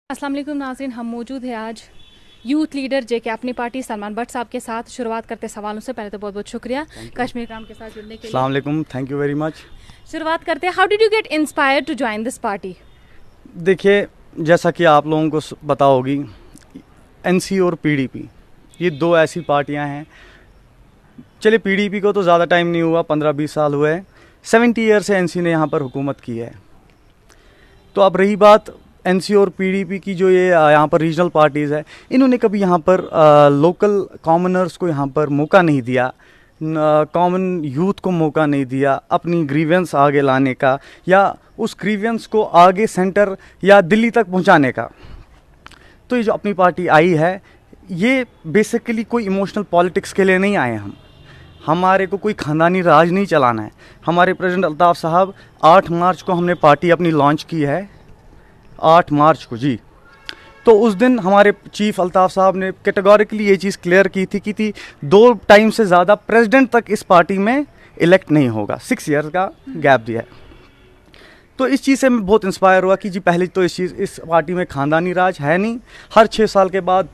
अस्सलाम वालेकुम नाज़रीन, हम मौजूद हैं आज यूथ लीडर जेके अपनी पार्टी सलमान भट्ट साहब के साथ। शुरुआत करते सवालों से पहले तो बहुत बहुत शुक्रिया कश्मीर क्राउन के साथ जुड़ने के लिए। अस्सलाम वालेकुम, थैंक यू वेरी मच। शुरुआत करते हैं, how did you get inspired to join this party? देखिए, जैसा कि आप लोगों को पता होगी, एनसी और पीडीपी ये दो ऐसी पार्टियां हैं। चलिए, पीडीपी को तो ज़्यादा टाइम नहीं हुआ, 15-20 साल हुए हैं। 70 ईयर से एनसी ने यहाँ पर हुकूमत की है। तो अब रही बात एनसी और पीडीपी की, जो ये यहाँ पर रीजनल पार्टीज़ है, इन्होंने कभी यहाँ पर लोकल कॉमनर्स को यहाँ पर मौका नहीं दिया, कॉमन यूथ को मौका नहीं दिया अपनी ग्रीवेंस आगे लाने का, या उस ग्रीवेंस को आगे सेंटर या दिल्ली तक पहुँचाने का। तो ये जो अपनी पार्टी आई है, ये बेसिकली कोई इमोशनल पॉलिटिक्स के लिए नहीं आए हम। हमारे को कोई ख़ानदानी राज नहीं चलाना है। हमारे प्रेसिडेंट अल्ताफ़ साहब 8 मार्च को हमने पार्टी अपनी लॉन्च की है, 8 मार्च को जी। तो उस दिन हमारे चीफ अल्ताफ़ साहब ने कैटेगोरिकली ये चीज़ क्लियर की थी 2 टाइम से ज़्यादा प्रेसिडेंट तक इस पार्टी में इलेक्ट नहीं होगा। 6 ईयर का गैप दिया है। तो इस चीज़ से मैं बहुत इंस्पायर हुआ कि जी पहले तो इस पार्टी में ख़ानदानी राज है नहीं। हर 6 साल के बाद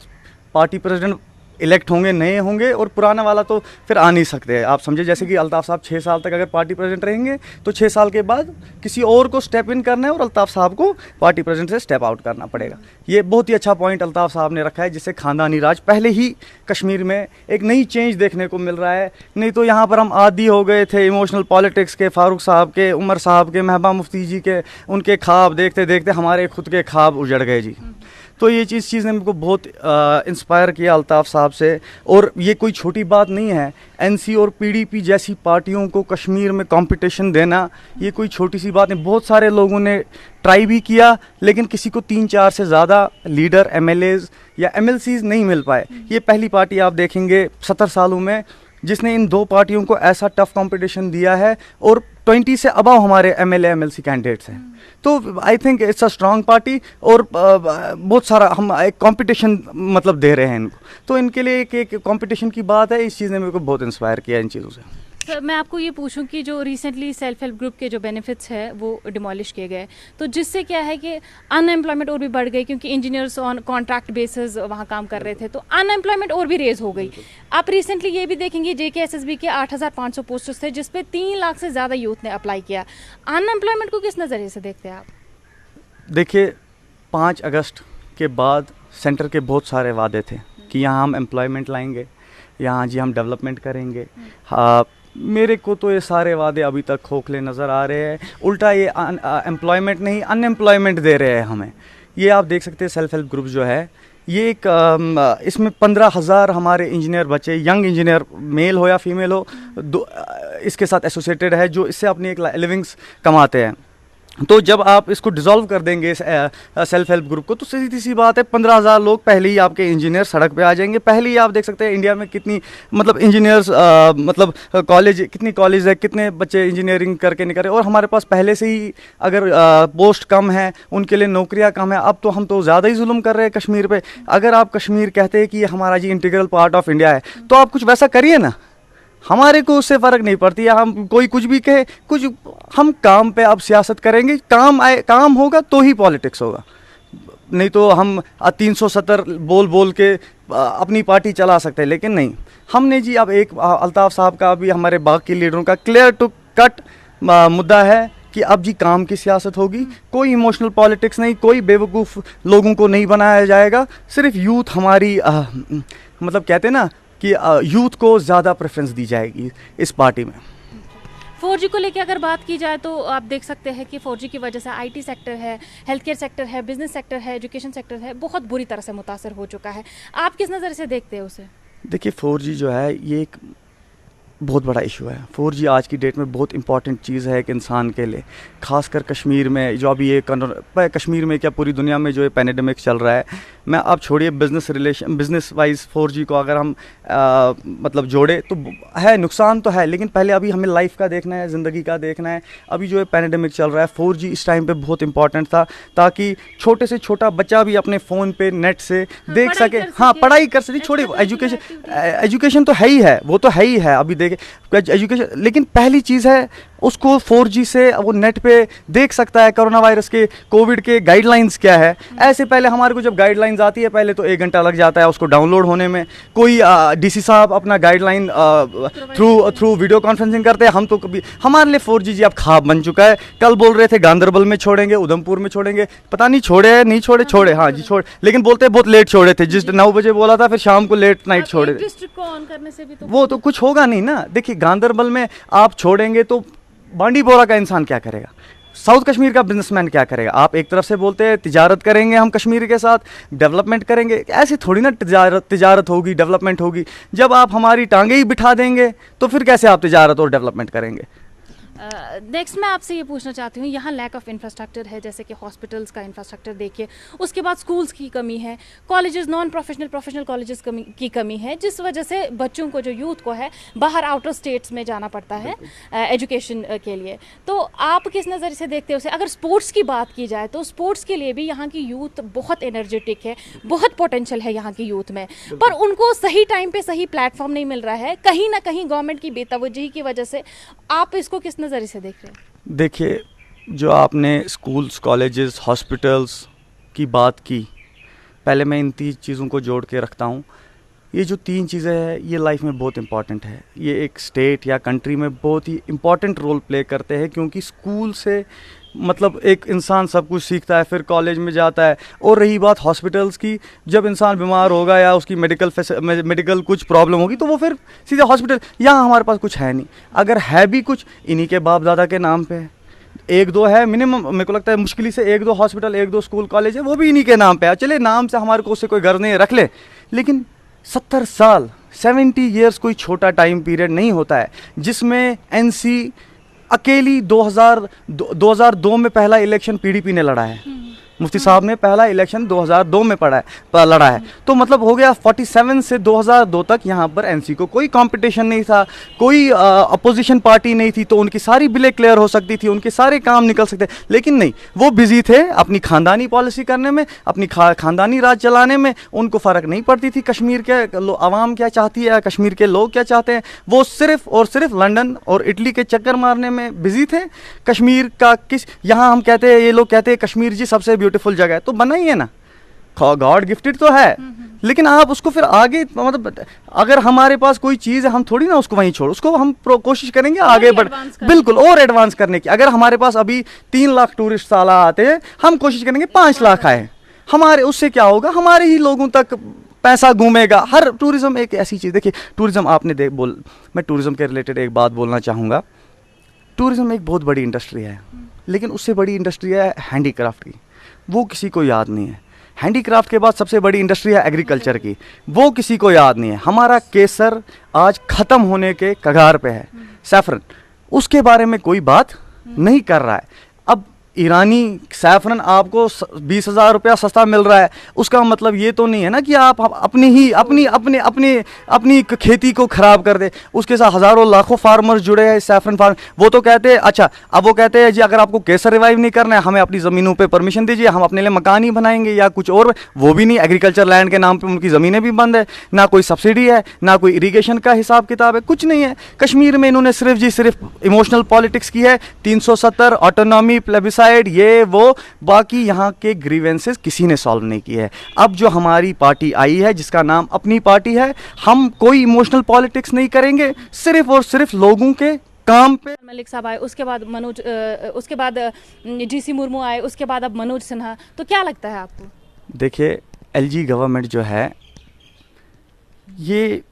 पार्टी प्रेसिडेंट इलेक्ट होंगे, नए होंगे, और पुराना वाला तो फिर आ नहीं सकते। आप समझे, जैसे कि अल्ताफ़ साहब 6 साल तक अगर पार्टी प्रेसिडेंट रहेंगे तो 6 साल के बाद किसी और को स्टेप इन करना है और अल्ताफ़ साहब को पार्टी प्रेसिडेंट से स्टेप आउट करना पड़ेगा। ये बहुत ही अच्छा पॉइंट अल्ताफ़ साहब ने रखा है, जिससे ख़ानदानी राज पहले ही कश्मीर में एक नई चेंज देखने को मिल रहा है। नहीं तो यहाँ पर हम आदी हो गए थे इमोशनल पॉलिटिक्स के, फ़ारूक साहब के, उमर साहब के, महबूबा मुफ्ती जी के, उनके ख्वाब देखते देखते हमारे खुद के ख्वाब उजड़ गए जी। तो ये चीज़ ने मेरे को बहुत इंस्पायर किया अल्ताफ़ साहब से। और ये कोई छोटी बात नहीं है, एनसी और पीडीपी जैसी पार्टियों को कश्मीर में कंपटीशन देना ये कोई छोटी सी बात नहीं। बहुत सारे लोगों ने ट्राई भी किया, लेकिन किसी को 3-4 से ज़्यादा लीडर, एमएलएज या एमएलसीज नहीं मिल पाए। ये पहली पार्टी आप देखेंगे 70 सालों में जिसने इन दो पार्टियों को ऐसा टफ कंपटीशन दिया है, और 20 से अबव हमारे एमएलए एमएलसी कैंडिडेट्स हैं। तो I think it's a strong party, और बहुत सारा हम एक कंपटीशन मतलब दे रहे हैं इनको। तो इनके लिए एक कंपटीशन की बात है। इस चीज़ ने मेरे को बहुत इंस्पायर किया इन चीज़ों से। सर, मैं आपको ये पूछूं कि जो रिसेंटली सेल्फ हेल्प ग्रुप के जो बेनिफिट्स है वो डिमोलिश किए गए, तो जिससे क्या है कि अनएम्प्लॉयमेंट और भी बढ़ गई, क्योंकि इंजीनियर्स ऑन कॉन्ट्रैक्ट बेसिस वहाँ काम कर रहे थे, तो अनएम्प्लॉयमेंट और भी रेज हो गई। आप रिसेंटली ये भी देखेंगे JKSSB के 8,500 पोस्ट्स थे, जिसपे 3 लाख से ज़्यादा यूथ ने अप्लाई किया। अनएम्प्लॉयमेंट को किस नज़रिए से देखते हैं आप? देखिए, 5 अगस्त के बाद सेंटर के बहुत सारे वादे थे कि यहाँ हम एम्प्लॉयमेंट लाएंगे, यहाँ जी हम डेवलपमेंट करेंगे। हाँ, मेरे को तो ये सारे वादे अभी तक खोखले नज़र आ रहे हैं। उल्टा ये एम्प्लॉयमेंट नहीं, अनएम्प्लॉयमेंट दे रहे हैं हमें। ये आप देख सकते हैं, सेल्फ हेल्प ग्रुप जो है ये एक इसमें 15,000 हमारे इंजीनियर बच्चे, यंग इंजीनियर, मेल हो या फीमेल हो, इसके साथ एसोसिएटेड है, जो इससे अपनी एक लिविंग्स कमाते हैं। तो जब आप इसको डिसॉल्व कर देंगे इस सेल्फ हेल्प ग्रुप को, तो सीधी सी बात है 15,000 लोग पहले ही आपके इंजीनियर सड़क पे आ जाएंगे। पहले ही आप देख सकते हैं इंडिया में कितनी मतलब इंजीनियर्स मतलब कॉलेज, कितनी कॉलेज है, कितने बच्चे इंजीनियरिंग करके निकल रहे हैं, और हमारे पास पहले से ही अगर पोस्ट कम है, उनके लिए नौकरियाँ कम है। अब तो हम तो ज़्यादा ही जुल्म कर रहे हैं कश्मीर पर। अगर आप कश्मीर कहते हैं कि ये हमारा जी इंटीग्रल पार्ट ऑफ इंडिया है, तो आप कुछ वैसा करिए ना। हमारे को उससे फ़र्क नहीं पड़ती है, हम कोई कुछ भी कहे, कुछ हम काम पे अब सियासत करेंगे। काम होगा तो ही पॉलिटिक्स होगा, नहीं तो हम 370 बोल के अपनी पार्टी चला सकते हैं, लेकिन नहीं। हमने जी अब एक अल्ताफ़ साहब का भी, हमारे बाकी लीडरों का क्लियर टू कट मुद्दा है कि अब जी काम की सियासत होगी। कोई इमोशनल पॉलिटिक्स नहीं, कोई बेवकूफ़ लोगों को नहीं बनाया जाएगा। सिर्फ यूथ हमारी मतलब कहते हैं ना कि यूथ को ज़्यादा प्रेफरेंस दी जाएगी इस पार्टी में। 4G को लेकर अगर बात की जाए तो आप देख सकते हैं कि 4G की वजह से IT सेक्टर है, हेल्थ केयर सेक्टर है, बिजनेस सेक्टर है, एजुकेशन सेक्टर है, बहुत बुरी तरह से मुतासर हो चुका है। आप किस नज़र से देखते हैं उसे? देखिए, 4G जो है ये एक बहुत बड़ा इशू है। 4G आज की डेट में बहुत इंपॉर्टेंट चीज़ है एक इंसान के लिए, खासकर कश्मीर में जो अभी ये कश्मीर में क्या पूरी दुनिया में जो ये पैंडेमिक चल रहा है। मैं आप छोड़िए बिजनेस वाइज 4G को अगर हम मतलब जोड़े तो है, नुकसान तो है, लेकिन पहले अभी हमें लाइफ का देखना है, ज़िंदगी का देखना है। अभी जो है पैंडेमिक चल रहा है, 4G इस टाइम पे बहुत इंपॉर्टेंट था, ताकि छोटे से छोटा बच्चा भी अपने फ़ोन पे नेट से देख सके। हाँ, पढ़ाई कर सके। छोड़िए एजुकेशन तो है ही है, वो तो है ही है। अभी देखे एजुकेशन, लेकिन पहली चीज़ है उसको 4G से वो नेट पे देख सकता है कोरोना वायरस के, कोविड के गाइडलाइंस क्या है। ऐसे पहले हमारे को जब गाइडलाइंस आती है पहले तो 1 घंटा लग जाता है उसको डाउनलोड होने में। कोई डीसी साहब अपना गाइडलाइन थ्रू वीडियो कॉन्फ्रेंसिंग करते हैं, हम तो कभी, हमारे लिए 4G जी अब ख्वाब बन चुका है। कल बोल रहे थे गांधरबल में छोड़ेंगे, उधमपुर में छोड़ेंगे, पता नहीं छोड़े नहीं छोड़े, छोड़े हाँ जी छोड़े, लेकिन बोलते बहुत लेट छोड़े थे, जिस 9 बजे बोला था फिर शाम को लेट नाइट छोड़े। डिस्ट्रिक्ट को ऑन करने से भी तो वो तो कुछ होगा नहीं ना। देखिए गांधरबल में आप छोड़ेंगे तो बांडीपोरा का इंसान क्या करेगा, साउथ कश्मीर का बिजनेसमैन क्या करेगा। आप एक तरफ से बोलते हैं तिजारत करेंगे हम कश्मीर के साथ, डेवलपमेंट करेंगे, ऐसे थोड़ी ना तिजारत होगी, डेवलपमेंट होगी। जब आप हमारी टांगे ही बिठा देंगे तो फिर कैसे आप तिजारत और डेवलपमेंट करेंगे। नेक्स्ट मैं आपसे ये पूछना चाहती हूँ, यहाँ लैक ऑफ इंफ्रास्ट्रक्चर है, जैसे कि हॉस्पिटल्स का इंफ्रास्ट्रक्चर देखिए, उसके बाद स्कूल्स की कमी है, colleges non professional professional colleges की कमी है, जिस वजह से बच्चों को, जो यूथ को है, बाहर आउटर स्टेट्स में जाना पड़ता है एजुकेशन के लिए। तो आप किस नज़र से देखते हो उसे? अगर स्पोर्ट्स की बात की जाए तो स्पोर्ट्स के लिए भी यहाँ की यूथ बहुत एनर्जेटिक है, बहुत पोटेंशियल है यहाँ की यूथ में, पर उनको सही टाइम पे सही प्लेटफॉर्म नहीं मिल रहा है, कहीं ना कहीं गवर्नमेंट की बेतवज्जही की वजह से। आप इसको किस नज़रिए से देख रहे हैं? देखिए जो आपने स्कूल्स, कॉलेजेस, हॉस्पिटल्स की बात की, पहले मैं इन 3 चीज़ों को जोड़ के रखता हूँ। ये जो 3 चीज़ें हैं ये लाइफ में बहुत इंपॉर्टेंट है, ये एक स्टेट या कंट्री में बहुत ही इंपॉर्टेंट रोल प्ले करते हैं, क्योंकि स्कूल से मतलब एक इंसान सब कुछ सीखता है, फिर कॉलेज में जाता है। और रही बात हॉस्पिटल्स की, जब इंसान बीमार होगा या उसकी मेडिकल कुछ प्रॉब्लम होगी तो वो फिर सीधे हॉस्पिटल, यहाँ हमारे पास कुछ है नहीं। अगर है भी कुछ, इन्हीं के बाप दादा के नाम पे है। 1-2 है मिनिमम, मेरे को लगता है मुश्किल से 1-2 हॉस्पिटल, 1-2 स्कूल कॉलेज है, वो भी इन्हीं के नाम पे है। चले नाम से हमारे को उससे कोई गर्ज नहीं, रख ले, लेकिन 70 साल 70 ईयर्स कोई छोटा टाइम पीरियड नहीं होता है, जिसमें एनसी अकेली 2002 में पहला इलेक्शन पीडीपी ने लड़ा है। मुफ्ती साहब ने पहला इलेक्शन 2002 में लड़ा है। तो मतलब हो गया 47 से 2002 तक यहाँ पर एनसी को कोई कंपटीशन नहीं था, कोई अपोजिशन पार्टी नहीं थी, तो उनकी सारी बिलें क्लियर हो सकती थी, उनके सारे काम निकल सकते। लेकिन नहीं, वो बिजी थे अपनी खानदानी पॉलिसी करने में, अपनी खानदानी राज चलाने में। उनको फ़र्क नहीं पड़ती थी कश्मीर के आवाम क्या चाहती है, कश्मीर के लोग क्या चाहते हैं। वो सिर्फ और सिर्फ लंदन और इटली के चक्कर मारने में बिजी थे। कश्मीर का यहाँ हम कहते हैं, ये लोग कहते हैं कश्मीर जी सबसे ब्यूटीफुल जगह है, तो बनाइए ना, गॉड गिफ्टेड तो है, लेकिन आप उसको फिर आगे, मतलब अगर हमारे पास कोई चीज़ है हम थोड़ी ना उसको वहीं छोड़, उसको हम कोशिश करेंगे आगे बढ़, बिल्कुल और एडवांस करने की। अगर हमारे पास अभी 3 लाख टूरिस्ट साला आते हैं, हम कोशिश करेंगे 5 लाख आए हमारे, उससे क्या होगा, हमारे ही लोगों तक पैसा घूमेगा। हर टूरिज्म एक ऐसी चीज़, देखिए टूरिज्म आपने मैं टूरिज्म के रिलेटेड एक बात बोलना चाहूँगा। टूरिज्म एक बहुत बड़ी इंडस्ट्री है, लेकिन उससे बड़ी इंडस्ट्री है हैंडीक्राफ्ट की, वो किसी को याद नहीं है। हैंडीक्राफ्ट के बाद सबसे बड़ी इंडस्ट्री है एग्रीकल्चर की, वो किसी को याद नहीं है। हमारा केसर आज ख़त्म होने के कगार पे है, सैफरन, उसके बारे में कोई बात नहीं कर रहा है। अब ईरानी सैफरन आपको 20,000 रुपया सस्ता मिल रहा है, उसका मतलब ये तो नहीं है ना कि आप अपनी खेती को ख़राब कर दे। उसके साथ हज़ारों लाखों फार्मर्स जुड़े हैं सैफरन फार्म। वो तो कहते हैं, अच्छा अब वो कहते हैं जी अगर आपको केसर रिवाइव नहीं करना है, हमें अपनी ज़मीनों पे परमिशन दीजिए, हम अपने लिए मकान ही बनाएंगे या कुछ और। वो भी नहीं, एग्रीकल्चर लैंड के नाम पर उनकी ज़मीनें भी बंद है, ना कोई सब्सिडी है, ना कोई इरीगेशन का हिसाब किताब है, कुछ नहीं है। कश्मीर में इन्होंने सिर्फ इमोशनल पॉलिटिक्स की है, 370 ऑटोनॉमी प्लेबिसाइड, ये वो, बाकी यहाँ के ग्रीवेंसेस किसी ने सॉल्व नहीं किए हैं। अब जो हमारी पार्टी आई है, जिसका नाम अपनी पार्टी है, हम कोई इमोशनल पॉलिटिक्स नहीं करेंगे, सिर्फ और सिर्फ लोगों के काम पे। मलिक साहब आए, उसके बाद उसके बाद जीसी मुर्मू आए, उसके बाद अब मनोज सिन्हा, तो क्या लगता है आपको? देखिए एलजी गवर्नमेंट जो है, ये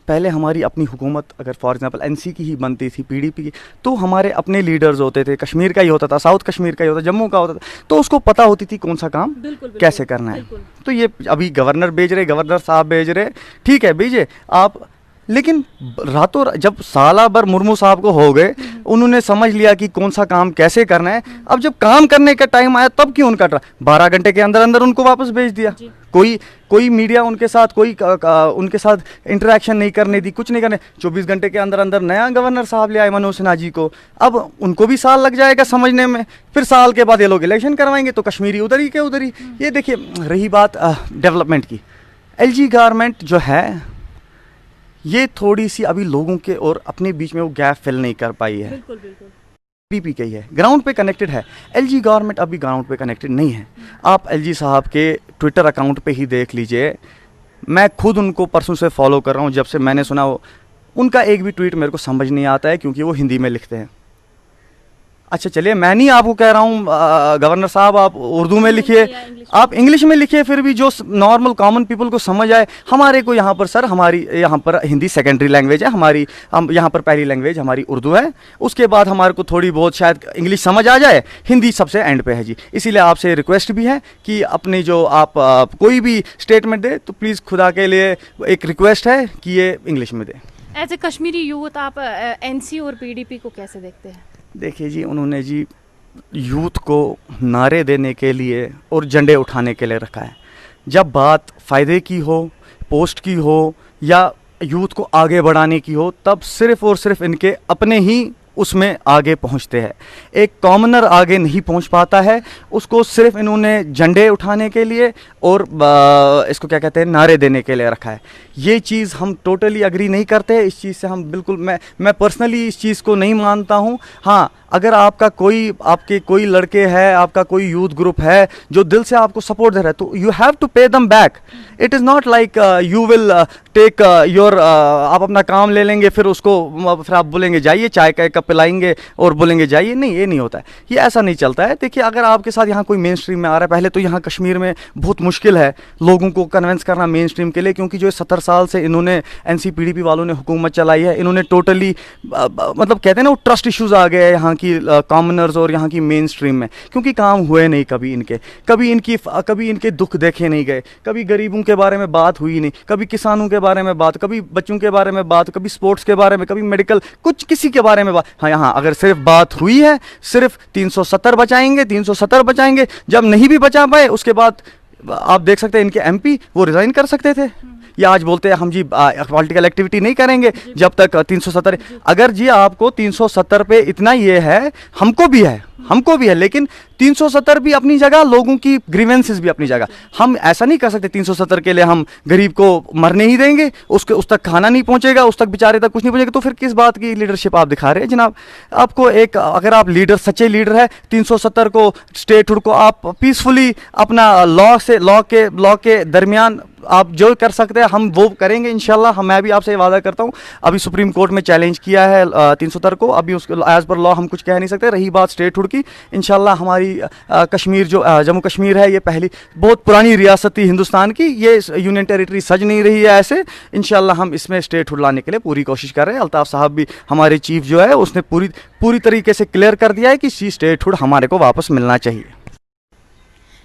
पहले हमारी अपनी हुकूमत अगर फॉर एग्जांपल एनसी की ही बनती थी, पीडीपी की, तो हमारे अपने लीडर्स होते थे, कश्मीर का ही होता था, साउथ कश्मीर का ही होता, जम्मू का होता था, तो उसको पता होती थी कौन सा काम कैसे करना है। तो ये अभी गवर्नर गवर्नर साहब भेज रहे, ठीक है भेजे आप, लेकिन रातों जब साला भर मुर्मू साहब को हो गए, उन्होंने समझ लिया कि कौन सा काम कैसे करना है। अब जब काम करने का टाइम आया तब क्यों उनका 12 घंटे के अंदर अंदर उनको वापस भेज दिया। कोई मीडिया उनके साथ उनके साथ इंटरेक्शन नहीं करने दी, कुछ नहीं करने। 24 घंटे के अंदर अंदर नया गवर्नर साहब ले आए मनोज सिन्हा जी को। अब उनको भी साल लग जाएगा समझने में, फिर साल के बाद ये लोग इलेक्शन करवाएंगे तो कश्मीरी उधर ही के उधर ही। ये देखिए, रही बात डेवलपमेंट की, एलजी गवर्नमेंट जो है ये थोड़ी सी अभी लोगों के और अपने बीच में वो गैप फिल नहीं कर पाई है। बिल्कुल बिल्कुल। पीपी का ही है, ग्राउंड पे कनेक्टेड है। एलजी गवर्नमेंट अभी ग्राउंड पे कनेक्टेड नहीं है। आप एलजी साहब के ट्विटर अकाउंट पे ही देख लीजिए, मैं खुद उनको परसों से फॉलो कर रहा हूँ, जब से मैंने सुना उनका एक भी ट्वीट मेरे को समझ नहीं आता है, क्योंकि वो हिंदी में लिखते हैं। अच्छा चलिए, मैं नहीं आपको कह रहा हूँ गवर्नर साहब आप उर्दू में लिखिए, आप इंग्लिश में लिखिए, फिर भी जो नॉर्मल कॉमन पीपल को समझ आए। हमारे को यहाँ पर सर, हमारी यहाँ पर हिंदी सेकेंडरी लैंग्वेज है, हमारी हम यहाँ पर पहली लैंग्वेज हमारी उर्दू है, उसके बाद हमारे को थोड़ी बहुत शायद इंग्लिश समझ आ जाए, हिंदी सबसे एंड पे है जी। इसीलिए आपसे रिक्वेस्ट भी है कि अपनी जो आप कोई भी स्टेटमेंट दे तो प्लीज़ खुदा के लिए एक रिक्वेस्ट है कि ये इंग्लिश में दे। एज ए कश्मीरी यूथ आप एनसी और पीडीपी को कैसे देखते हैं? देखिए जी, उन्होंने जी यूथ को नारे देने के लिए और झंडे उठाने के लिए रखा है। जब बात फ़ायदे की हो, पोस्ट की हो या यूथ को आगे बढ़ाने की हो, तब सिर्फ़ और सिर्फ इनके अपने ही उसमें आगे पहुंचते हैं। एक कॉमनर आगे नहीं पहुंच पाता है, उसको सिर्फ इन्होंने झंडे उठाने के लिए और इसको क्या कहते हैं, नारे देने के लिए रखा है। ये चीज़ हम टोटली अग्री नहीं करते, इस चीज़ से हम बिल्कुल, मैं पर्सनली इस चीज़ को नहीं मानता हूँ। हाँ, अगर आपके कोई लड़के हैं, आपका कोई यूथ ग्रुप है जो दिल से आपको सपोर्ट दे रहा है, तो you have to pay them back. It is not like you will take your, आप अपना काम ले लेंगे, फिर उसको फिर आप बोलेंगे जाइए, चाय का एक कप पिलाएंगे और बोलेंगे जाइए। नहीं, ये नहीं होता है, ये ऐसा नहीं चलता है। देखिए, अगर आपके साथ यहाँ कोई मेन स्ट्रीम में आ रहा है, पहले तो यहाँ कश्मीर में बहुत मुश्किल है लोगों को कन्विंस करना मेन स्ट्रीम के लिए, क्योंकि जो 70 साल से इन्होंने एनसीपीडीपी वालों ने हुकूमत चलाई है, इन्होंने टोटली मतलब कहते हैं ना, वो ट्रस्ट इश्यूज़ आ गए हैं यहाँ की कॉमनर्स और यहाँ की मेन स्ट्रीम में, क्योंकि काम हुए नहीं कभी इनके, कभी इनके दुख देखे नहीं गए, कभी गरीबों के बारे में बात हुई नहीं, कभी किसानों के बारे में बात, कभी बच्चों के बारे में बात, कभी स्पोर्ट्स के बारे में, कभी मेडिकल, कुछ किसी के बारे में बात। हाँ, यहाँ अगर सिर्फ बात हुई है, सिर्फ 370 बचाएंगे, 370 बचाएंगे, जब नहीं भी बचा पाए उसके बाद आप देख सकते हैं इनके एमपी वो रिज़ाइन कर सकते थे, या आज बोलते हैं हम जी पॉलिटिकल एक्टिविटी नहीं करेंगे जब तक 370। अगर जी आपको 370 पे इतना ये है, हमको भी है, लेकिन 370 भी अपनी जगह, लोगों की ग्रीवेंसेस भी अपनी जगह। हम ऐसा नहीं कर सकते 370 के लिए हम गरीब को मरने ही देंगे, उस तक खाना नहीं पहुंचेगा, उस तक बेचारे तक कुछ नहीं पहुंचेगा, तो फिर किस बात की लीडरशिप आप दिखा रहे हैं जनाब? आपको एक, अगर आप लीडर, सच्चे लीडर है, 370 को स्टेटहुड को आप पीसफुली अपना लॉ के दरमियान आप जो कर सकते हैं हम वो करेंगे इंशाल्लाह। मैं भी आपसे वादा करता हूँ, अभी सुप्रीम कोर्ट में चैलेंज किया है 370 को, अभी उसको एज पर लॉ हम कुछ कह नहीं सकते। रही बात स्टेटहुड की, इंशाल्लाह हमारी कश्मीर जो जम्मू कश्मीर है, ये पहली बहुत पुरानी रियासत थी हिंदुस्तान की, ये यूनियन टेरिटरी सज नहीं रही है ऐसे। इंशाल्लाह हम इसमें स्टेटहुड लाने के लिए पूरी कोशिश कर रहे हैं। अल्ताफ़ साहब भी हमारे चीफ जो है, उसने पूरी तरीके से क्लियर कर दिया है कि स्टेटहुड हमारे को वापस मिलना चाहिए।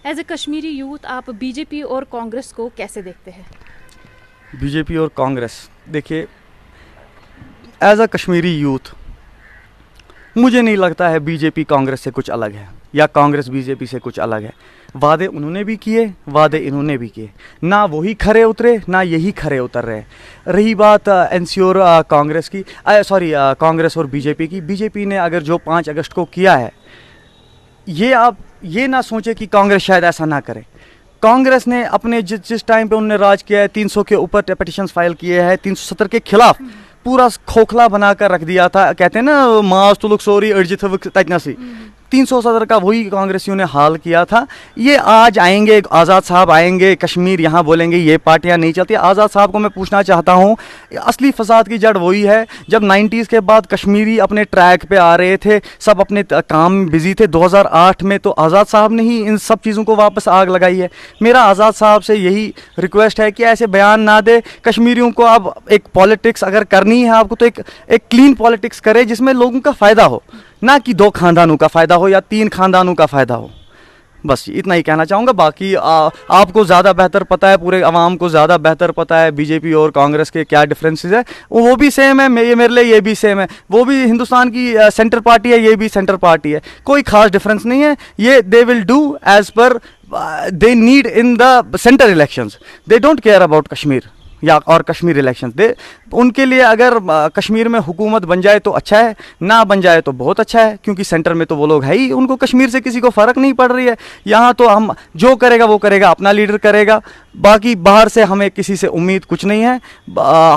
एज ए कश्मीरी यूथ आप बीजेपी और कांग्रेस को कैसे देखते हैं? बीजेपी और कांग्रेस, देखिए, एज अ कश्मीरी यूथ मुझे नहीं लगता है बीजेपी कांग्रेस से कुछ अलग है, या कांग्रेस बीजेपी से कुछ अलग है। वादे उन्होंने भी किए, वादे इन्होंने भी किए, ना वही खरे उतरे ना यही खरे उतर रहे। रही बात एनसी और कांग्रेस की, कांग्रेस और बीजेपी ने अगर जो 5 अगस्त को किया है, ये आप ये ना सोचे कि कांग्रेस शायद ऐसा ना करे। कांग्रेस ने अपने जिस टाइम पे उन्होंने राज किया है, 300 के ऊपर पिटिशंस फाइल किए हैं, 370 के खिलाफ पूरा खोखला बनाकर रख दिया था। कहते हैं ना, मास तुलुक सोरी अर्जित तजनसी, 370 का वही कांग्रेसियों ने हाल किया था। ये आज आएंगे, आज़ाद साहब आएंगे कश्मीर, यहाँ बोलेंगे ये पार्टियाँ नहीं चलती। आज़ाद साहब को मैं पूछना चाहता हूँ, असली फसाद की जड़ वही है, जब 90s के बाद कश्मीरी अपने ट्रैक पे आ रहे थे, सब अपने काम में बिजी थे, 2008 में तो आज़ाद साहब ने ही इन सब चीज़ों को वापस आग लगाई है। मेरा आज़ाद साहब से यही रिक्वेस्ट है कि ऐसे बयान ना दे कश्मीरियों को। अब एक पॉलिटिक्स अगर करनी है आपको, तो एक क्लीन पॉलिटिक्स करे जिसमें लोगों का फ़ायदा हो, ना कि 2 खानदानों का फ़ायदा हो या 3 खानदानों का फ़ायदा हो। बस इतना ही कहना चाहूँगा। बाकी आपको ज़्यादा बेहतर पता है, पूरे अवाम को ज़्यादा बेहतर पता है बीजेपी और कांग्रेस के क्या डिफरेंसेस है। वो भी सेम है, मेरे लिए ये भी सेम है। वो भी हिंदुस्तान की सेंटर पार्टी है, ये भी सेंटर पार्टी है, कोई ख़ास डिफरेंस नहीं है। ये they will do as per they need in the centre elections. They don't care about Kashmir और कश्मीर इलेक्शंस। उनके लिए अगर कश्मीर में हुकूमत बन जाए तो अच्छा है, ना बन जाए तो बहुत अच्छा है, क्योंकि सेंटर में तो वो लोग है ही, उनको कश्मीर से किसी को फ़र्क नहीं पड़ रही है। यहाँ तो हम जो करेगा वो करेगा, अपना लीडर करेगा, बाकी बाहर से हमें किसी से उम्मीद कुछ नहीं है।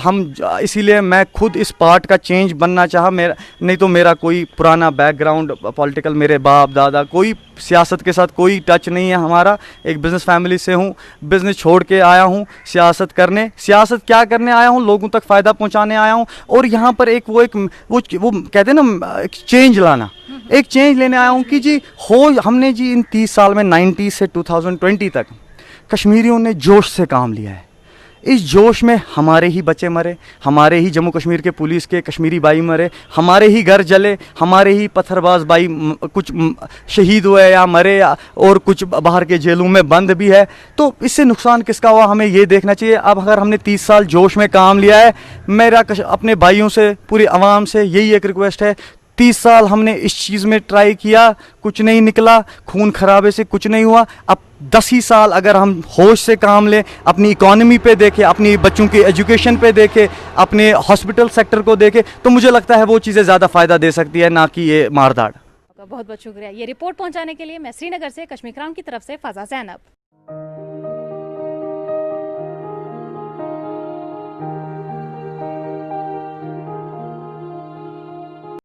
हम इसीलिए मैं खुद इस पार्ट का चेंज बनना चाहा, मेरा नहीं तो मेरा कोई पुराना बैकग्राउंड पॉलिटिकल, मेरे बाप दादा कोई सियासत के साथ कोई टच नहीं है हमारा। एक बिज़नेस फैमिली से हूँ, बिज़नेस छोड़ के आया हूँ सियासत करने। सियासत क्या करने आया हूँ? लोगों तक फ़ायदा पहुँचाने आया हूँ। और यहाँ पर वो कहते हैं ना, एक चेंज लाना, एक चेंज लेने आया हूँ कि जी हमने जी इन 30 साल में 90 से 2020 तक कश्मीरियों ने जोश से काम लिया है। इस जोश में हमारे ही बच्चे मरे, हमारे ही जम्मू कश्मीर के पुलिस के कश्मीरी भाई मरे, हमारे ही घर जले, हमारे ही पत्थरबाज भाई कुछ शहीद हुए या मरे, और कुछ बाहर के जेलों में बंद भी है। तो इससे नुकसान किसका हुआ, हमें ये देखना चाहिए। अब अगर हमने 30 साल जोश में काम लिया है, मेरा अपने भाइयों से, पूरी आवाम से यही एक रिक्वेस्ट है, 30 साल हमने इस चीज़ में ट्राई किया, कुछ नहीं निकला, खून खराबे से कुछ नहीं हुआ। अब 10 ही साल अगर हम होश से काम लें, अपनी इकॉनमी पे देखें, अपनी बच्चों की एजुकेशन पे देखें, अपने हॉस्पिटल सेक्टर को देखें, तो मुझे लगता है वो चीज़ें ज़्यादा फ़ायदा दे सकती है, ना कि ये मारदाड़। बहुत बहुत शुक्रिया ये रिपोर्ट पहुंचाने के लिए। मैं श्रीनगर से कश्मीर क्राउन की तरफ से फ़ाज़ा ज़ैनब।